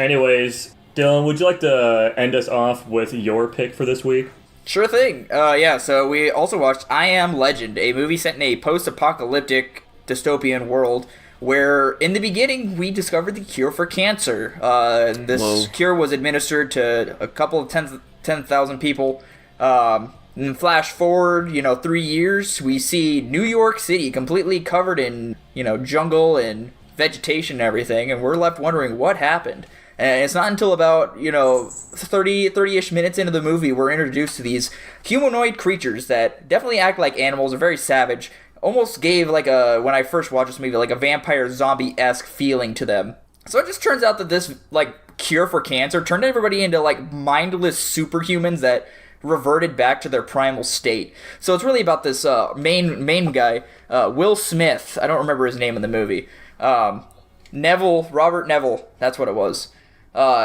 Anyways, Dylan, would you like to end us off with your pick for this week? Sure thing. So we also watched I Am Legend, a movie set in a post-apocalyptic dystopian world where, in the beginning, we discovered the cure for cancer. This cure was administered to a couple of 10,000 people. And flash forward, 3 years, we see New York City completely covered in, jungle and vegetation and everything, and we're left wondering what happened. And it's not until about, 30-ish minutes into the movie we're introduced to these humanoid creatures that definitely act like animals, are very savage, almost gave, when I first watched this movie, like a vampire zombie-esque feeling to them. So it just turns out that this, cure for cancer turned everybody into, mindless superhumans that reverted back to their primal state. So it's really about this main guy, Will Smith. I don't remember his name in the movie. Robert Neville, that's what it was.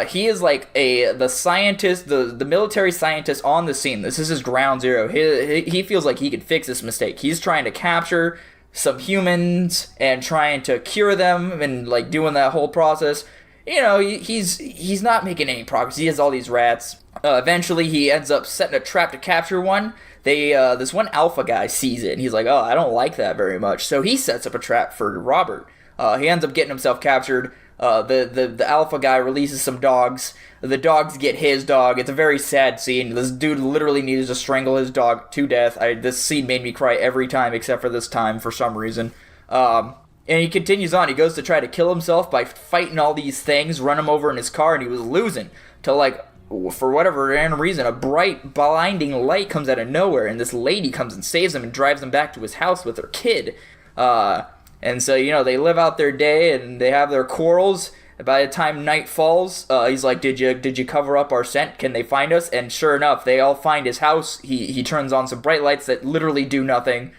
He is the scientist, the military scientist on the scene. This is his ground zero. He feels like he could fix this mistake. He's trying to capture some humans and trying to cure them and doing that whole process. He's not making any progress. He has all these rats. Eventually he ends up setting a trap to capture one. This one alpha guy sees it and he's like, oh, I don't like that very much. So he sets up a trap for Robert. He ends up getting himself captured. The alpha guy releases some dogs. The dogs get his dog. It's a very sad scene. This dude literally needs to strangle his dog to death. This scene made me cry every time except for this time for some reason. And he continues on. He goes to try to kill himself by fighting all these things, run him over in his car, and he was losing. Till for whatever random reason, a bright, blinding light comes out of nowhere, and this lady comes and saves him and drives him back to his house with her kid. And so, they live out their day and they have their quarrels. By the time night falls, he's like, did you cover up our scent? Can they find us? And sure enough, they all find his house. He turns on some bright lights that literally do nothing.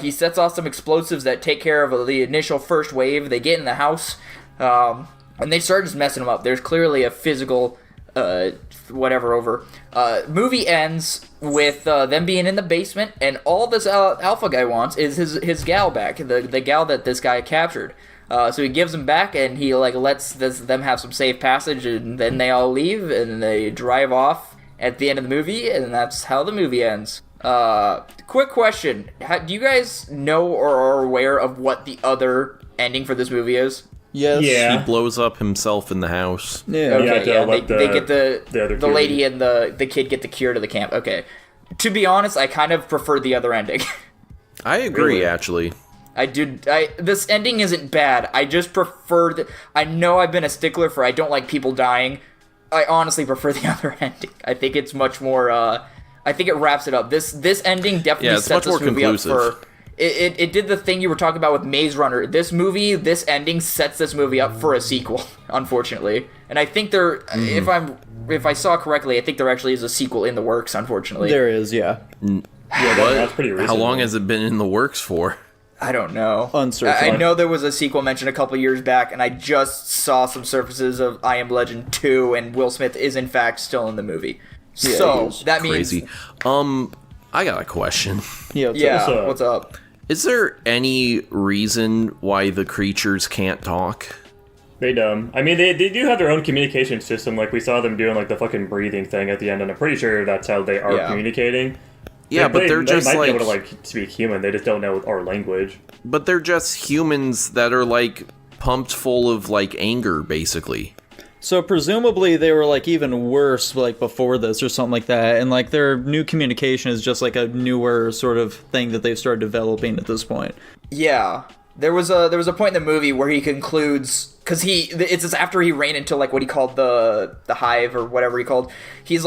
He sets off some explosives that take care of the initial first wave. They get in the house, and they start just messing them up. There's clearly a physical over. Movie ends with them being in the basement, and all this alpha guy wants is his gal back, the gal that this guy captured. So he gives them back, and he lets them have some safe passage, and then they all leave, and they drive off at the end of the movie, and that's how the movie ends. Quick question: do you guys know or are aware of what the other ending for this movie is? Yes. Yeah. He blows up himself in the house. Yeah. Okay, yeah, they get the lady kid. and the kid get the cure to the camp. Okay. To be honest, I kind of prefer the other ending. I agree, Really? actually. This ending isn't bad. I just prefer I know I've been a stickler for I don't like people dying. I honestly prefer the other ending. I think it's much more, I think it wraps it up. This ending definitely sets this movie up for... It did the thing you were talking about with Maze Runner. This ending sets this movie up for a sequel, unfortunately. And I think if I saw correctly, I think there actually is a sequel in the works, unfortunately. There is, yeah. Yeah, that's pretty recent. How long has it been in the works for? I don't know. Uncertain. I know there was a sequel mentioned a couple years back, and I just saw some surfaces of I Am Legend 2, and Will Smith is in fact still in the movie. Yeah, so that means Crazy. I got a question. Yeah. What's up? Is there any reason why the creatures can't talk? They dumb. I mean, they do have their own communication system. We saw them doing the fucking breathing thing at the end, and I'm pretty sure that's how they are communicating. Yeah, but they're just they might be able to speak human. They just don't know our language. But they're just humans that are pumped full of anger, basically. So presumably they were even worse before this or something like that, and their new communication is just a newer sort of thing that they've started developing at this point. Yeah. There was a point in the movie where he concludes, because it's just after he ran into what he called the hive or whatever he called. He's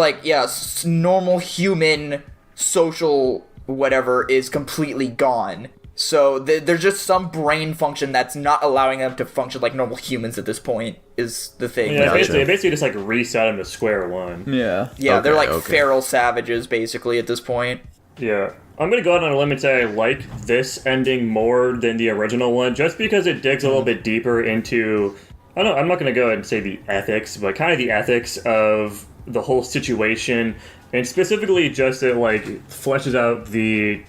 normal human social whatever is completely gone. So there's just some brain function that's not allowing them to function like normal humans at this point, is the thing. Yeah, basically just reset them to square one. Yeah. Yeah, they're feral savages basically at this point. Yeah. I'm going to go out on a limb and say I like this ending more than the original one, just because it digs a little bit deeper into, I'm not going to go ahead and say the ethics, but kind of the ethics of the whole situation, and specifically just it fleshes out the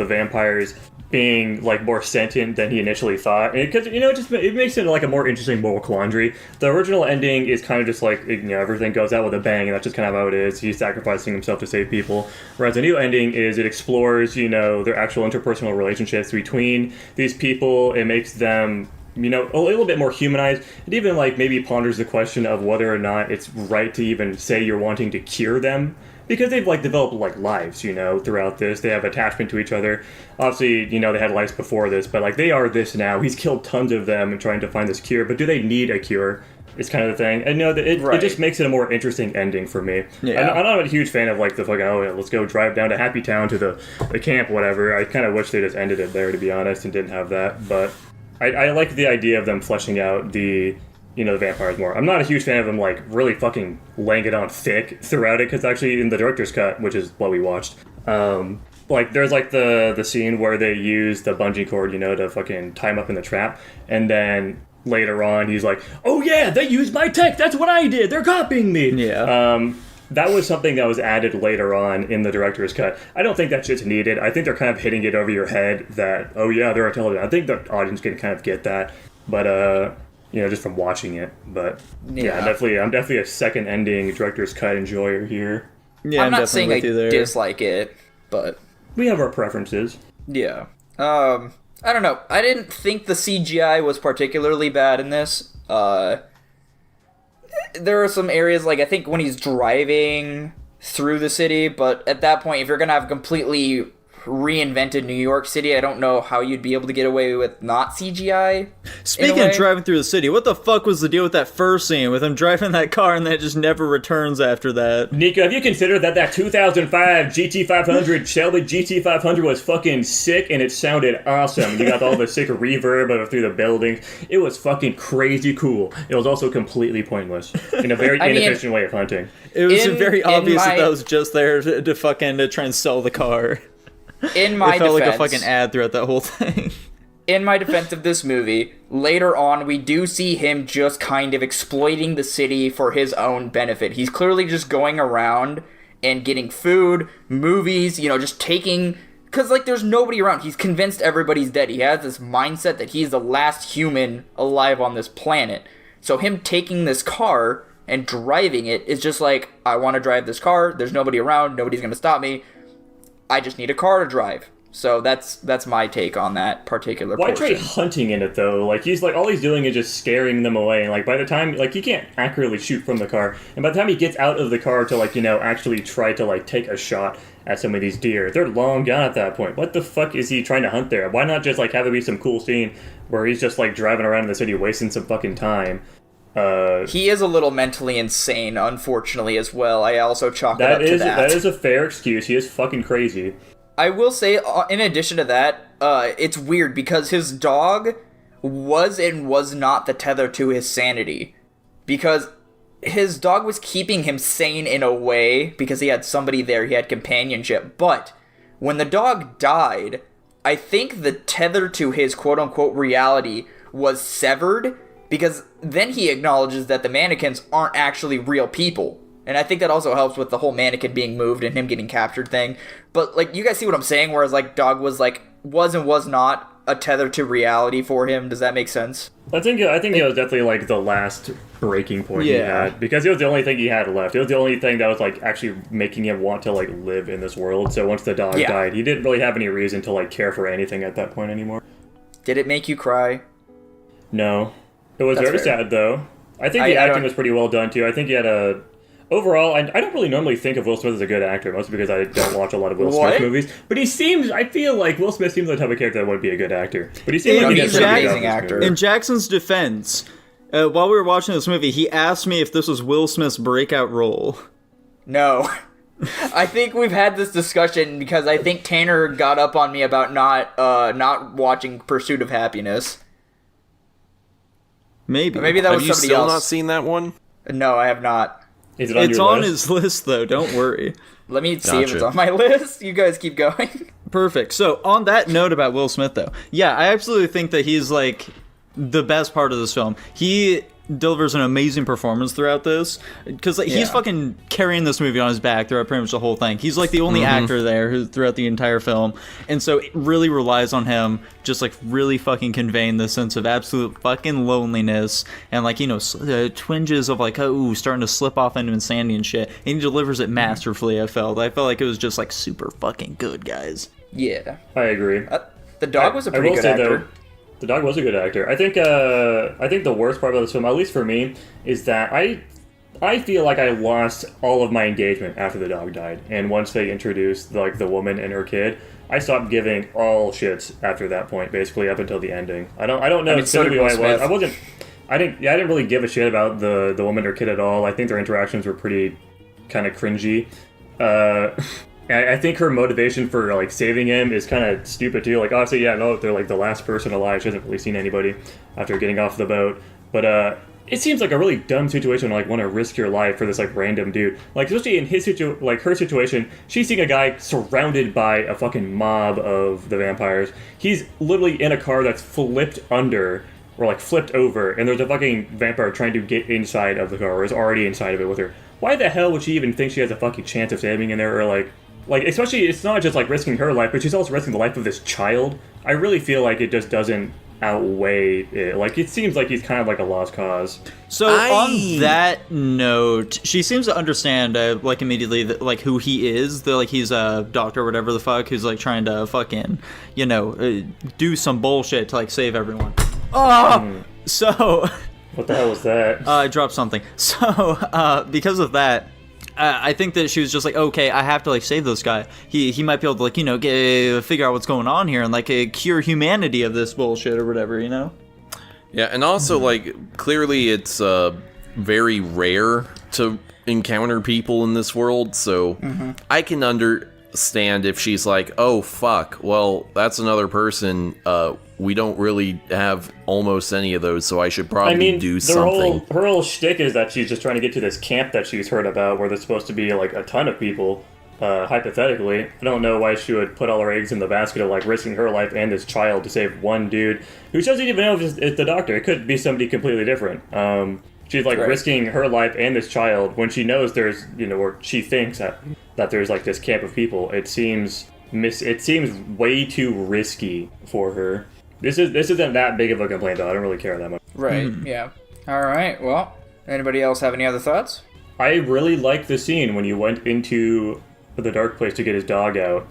vampires being like more sentient than he initially thought, because it makes it like a more interesting moral quandary. The original ending is kind of just like everything goes out with a bang, and that's just kind of how it is. He's sacrificing himself to save people. Whereas the new ending is it explores their actual interpersonal relationships between these people. It makes them a little bit more humanized. It even like maybe ponders the question of whether or not it's right to even say you're wanting to cure them. Because they've like developed like lives, throughout this. They have attachment to each other. Obviously, they had lives before this, but like they are this now. He's killed tons of them and trying to find this cure. But do they need a cure? It's kind of the thing. And it just makes it a more interesting ending for me. Yeah. I'm not a huge fan of like the fucking let's go drive down to Happy Town to the camp, whatever. I kind of wish they just ended it there, to be honest, and didn't have that. But I like the idea of them fleshing out the vampires more. I'm not a huge fan of them like really fucking laying it on thick throughout it, because actually in the director's cut, which is what we watched, like there's like the scene where they use the bungee cord, to fucking tie him up in the trap, and then later on he's like, oh yeah, they used my tech, that's what I did, they're copying me. That was something that was added later on in the director's cut. I don't think that shit's needed. I think they're kind of hitting it over your head that, oh yeah, they're on television. I think the audience can kind of get that, but just from watching it. But yeah, I'm definitely a second ending director's cut enjoyer here. Yeah, I'm not definitely saying with you I there. dislike it, but We have our preferences. yeah. I don't know. I didn't think the CGI was particularly bad in this. There are some areas, like I think when he's driving through the city, but at that point, if you're gonna have completely reinvented New York City, I don't know how you'd be able to get away with not CGI. Speaking of driving through the city, what the fuck was the deal with that first scene with him driving that car and then it just never returns after that? Nico, have you considered that 2005 GT500 Shelby GT500 was fucking sick and it sounded awesome? You got all the sick reverb through the buildings. It was fucking crazy cool. It was also completely pointless in a very inefficient way of hunting. It was very obvious that was just there to try and sell the car. In my it felt defense, like a fucking ad throughout that whole thing. In my defense of this movie, later on we do see him just kind of exploiting the city for his own benefit. He's clearly just going around and getting food, movies, just taking... Because, there's nobody around. He's convinced everybody's dead. He has this mindset that he's the last human alive on this planet. So him taking this car and driving it is just like, I want to drive this car. There's nobody around. Nobody's going to stop me. I just need a car to drive. So that's my take on that particular Why portion. try hunting in it though? He's all he's doing is just scaring them away, and by the time he can't accurately shoot from the car, and by the time he gets out of the car to actually try to take a shot at some of these deer, they're long gone at that point. What the fuck is he trying to hunt there? Why not just have it be some cool scene where he's just driving around in the city wasting some fucking time? He is a little mentally insane, unfortunately, as well. I also chalk it up to that. That is a fair excuse. He is fucking crazy. I will say, in addition to that, it's weird because his dog was and was not the tether to his sanity. Because his dog was keeping him sane in a way because he had somebody there, he had companionship. But when the dog died, I think the tether to his quote-unquote reality was severed, because then he acknowledges that the mannequins aren't actually real people. And I think that also helps with the whole mannequin being moved and him getting captured thing. But, you guys see what I'm saying? Whereas, dog was and was not a tether to reality for him. Does that make sense? I think it was definitely, the last breaking point he had. Because it was the only thing he had left. It was the only thing that was, actually making him want to, live in this world. So once the dog died, he didn't really have any reason to, care for anything at that point anymore. Did it make you cry? No. It was very sad, though. I think the acting was pretty well done, too. I think he had a... Overall, I don't really normally think of Will Smith as a good actor, mostly because I don't watch a lot of Will Smith movies. But I feel like Will Smith seems like the type of character that would be a good actor. But he seems like he's an amazing actor. In Jackson's defense, while we were watching this movie, he asked me if this was Will Smith's breakout role. No. I think we've had this discussion because I think Tanner got up on me about not watching Pursuit of Happiness. Maybe. Or maybe that was somebody else. Have you still not seen that one? No, I have not. Is it on it's your on list? his list, though. Don't worry. Let me see if it's on my list. You guys keep going. Perfect. So, on that note about Will Smith, though, yeah, I absolutely think that he's, the best part of this film. He delivers an amazing performance throughout this, because like, he's fucking carrying this movie on his back throughout pretty much the whole thing. He's like the only actor there who throughout the entire film, and so it really relies on him just like really fucking conveying this sense of absolute fucking loneliness and like, you know, twinges of like, oh, starting to slip off into insanity and shit, and he delivers it masterfully. I felt like it was just like super fucking good, guys. Yeah, I agree. The dog was a pretty good actor. Though, the dog was a good actor. I think the worst part about this film, at least for me, is that I feel like I lost all of my engagement after the dog died, and once they introduced like the woman and her kid, I stopped giving all shits after that point, basically up until the ending. I don't know specifically why I was. I didn't really give a shit about the woman or kid at all. I think their interactions were pretty kind of cringy. I think her motivation for like saving him is kind of stupid too. Like, obviously, yeah, no, they're like the last person alive. She hasn't really seen anybody after getting off the boat. But it seems like a really dumb situation to like want to risk your life for this like random dude. Like, especially in her situation, she's seeing a guy surrounded by a fucking mob of the vampires. He's literally in a car that's flipped under or like flipped over, and there's a fucking vampire trying to get inside of the car, or is already inside of it with her. Why the hell would she even think she has a fucking chance of saving in there, or like, especially, it's not just, like, risking her life, but she's also risking the life of this child. I really feel like it just doesn't outweigh it. Like, it seems like he's kind of like a lost cause. So, on that note, she seems to understand, like, immediately, that, like, who he is. Like, he's a doctor or whatever the fuck, who's, like, trying to fucking, you know, do some bullshit to, like, save everyone. So... What the hell was that? I dropped something. So, because of that... I think that she was just like, okay, I have to like save this guy. He might be able to like, you know, figure out what's going on here and like cure humanity of this bullshit or whatever, you know? Yeah, and also like clearly it's very rare to encounter people in this world, so I can understand if she's like, oh fuck, well that's another person. We don't really have almost any of those, so I should probably do something. Her whole shtick is that she's just trying to get to this camp that she's heard about where there's supposed to be, like, a ton of people, hypothetically. I don't know why she would put all her eggs in the basket of, like, risking her life and this child to save one dude who she doesn't even know if it's the doctor. It could be somebody completely different. She's, like, risking her life and this child when she knows there's, you know, or she thinks that there's, like, this camp of people. It seems way too risky for her. This isn't that big of a complaint, though. I don't really care that much. Right, yeah. All right, well, anybody else have any other thoughts? I really liked the scene when you went into the dark place to get his dog out,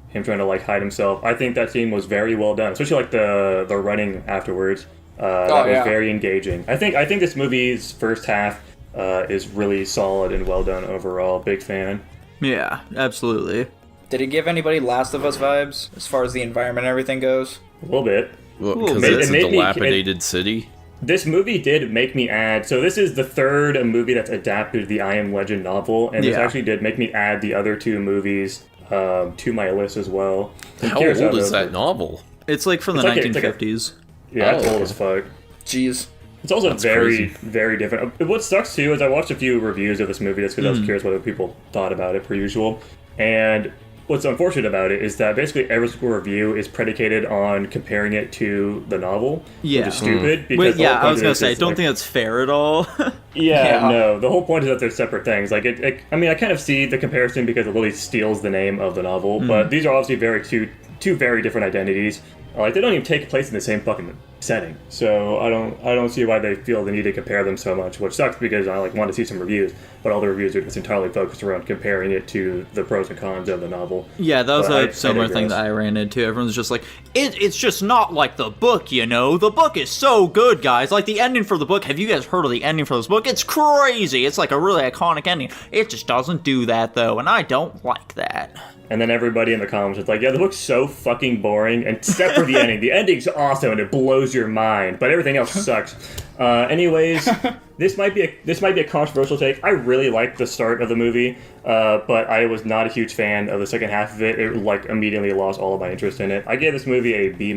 him trying to, like, hide himself. I think that scene was very well done, especially, like, the running afterwards. That was very engaging. I think this movie's first half is really solid and well done overall. Big fan. Yeah, absolutely. Did it give anybody Last of Us vibes as far as the environment and everything goes? A little bit. Because it's a dilapidated city? This movie did make me add... So this is the third movie that's adapted the I Am Legend novel, and this actually did make me add the other two movies to my list as well. How old is that novel? It's like from the 1950s. Yeah, it's old as fuck. Jeez. It's also very different. What sucks, too, is I watched a few reviews of this movie just because I was curious what other people thought about it, per usual. And... what's unfortunate about it is that basically every single review is predicated on comparing it to the novel, which is stupid. Because I was going to say, I don't think that's fair at all. No. The whole point is that they're separate things. Like, I mean, I kind of see the comparison because it literally steals the name of the novel, but these are obviously two very different identities. Like, they don't even take place in the same fucking setting. So I don't see why they feel the need to compare them so much, which sucks because I want to see some reviews, but all the reviews are just entirely focused around comparing it to the pros and cons of the novel. Yeah, that was a similar thing that I ran into. Everyone's just like, it's just not like the book, you know? The book is so good, guys. Like, the ending for the book, have you guys heard of the ending for this book? It's crazy. It's like a really iconic ending. It just doesn't do that, though, and I don't like that. And then everybody in the comments is like, yeah, the book's so fucking boring, except for the ending. The ending's awesome and it blows your mind, but everything else sucks. Anyways, this might be a controversial take. I really liked the start of the movie, but I was not a huge fan of the second half of it. It like immediately lost all of my interest in it. I gave this movie a B-.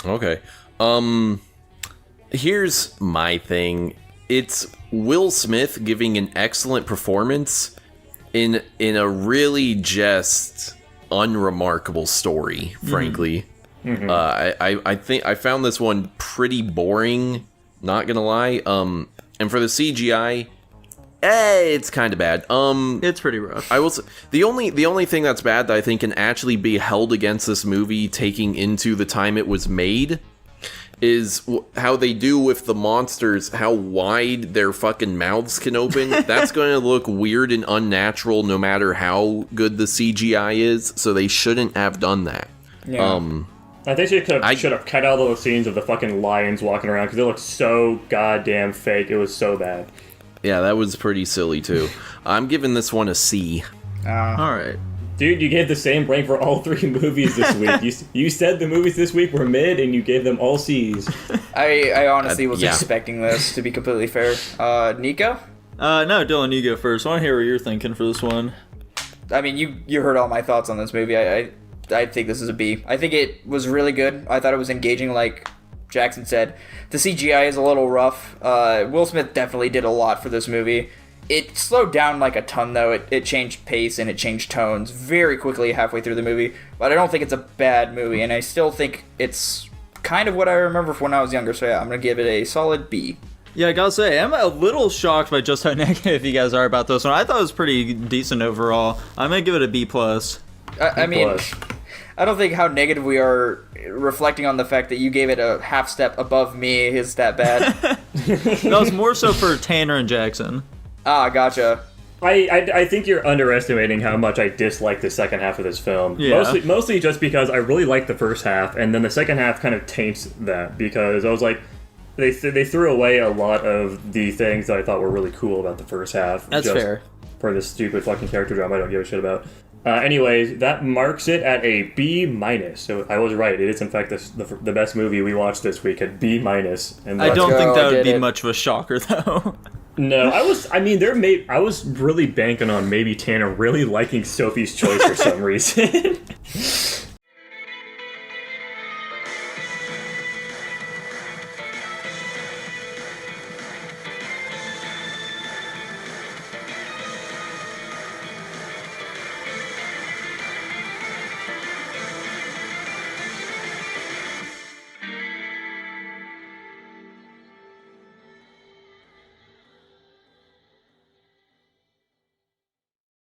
Okay. Here's my thing. It's Will Smith giving an excellent performance in a really just unremarkable story, frankly. I think I found this one pretty boring Not gonna lie. And for the CGI, it's kind of bad. It's pretty rough. I will say, the only thing that's bad that I think can actually be held against this movie, taking into the time it was made, is how they do with the monsters, how wide their fucking mouths can open. That's going to look weird and unnatural no matter how good the CGI is, so they shouldn't have done that. Yeah. I think should have cut out all those scenes of the fucking lions walking around because they look so goddamn fake. It was so bad. Yeah, that was pretty silly too. I'm giving this one a C. All right. Dude, you gave the same rank for all 3 movies this week. You said the movies this week were mid, and you gave them all C's. I honestly was yeah. expecting this, to be completely fair. Nico? No, Dylan, you go first. I want to hear what you're thinking for this one. I mean, you heard all my thoughts on this movie. I think this is a B. I think it was really good. I thought it was engaging, like Jackson said. The CGI is a little rough. Will Smith definitely did a lot for this movie. It slowed down like a ton, though. It changed pace and it changed tones very quickly halfway through the movie. But I don't think it's a bad movie, and I still think it's kind of what I remember from when I was younger. So yeah, I'm going to give it a solid B. Yeah, I gotta say, I'm a little shocked by just how negative you guys are about this one. I thought it was pretty decent overall. I'm gonna give it a B+. I mean, I don't think how negative we are reflecting on the fact that you gave it a half step above me is that bad. That was more so for Tanner and Jackson. Ah, gotcha. I think you're underestimating how much I dislike the second half of this film. Yeah. Mostly just because I really like the first half, and then the second half kind of taints that, because I was like, they threw away a lot of the things that I thought were really cool about the first half. That's just fair. For this stupid fucking character drama I don't give a shit about. Anyways, that marks it at a B-. So I was right. It is, in fact, the best movie we watched this week at B-. And I don't think that would be it. much of a shocker, though. No, I was really banking on maybe Tanner really liking Sophie's Choice for some reason.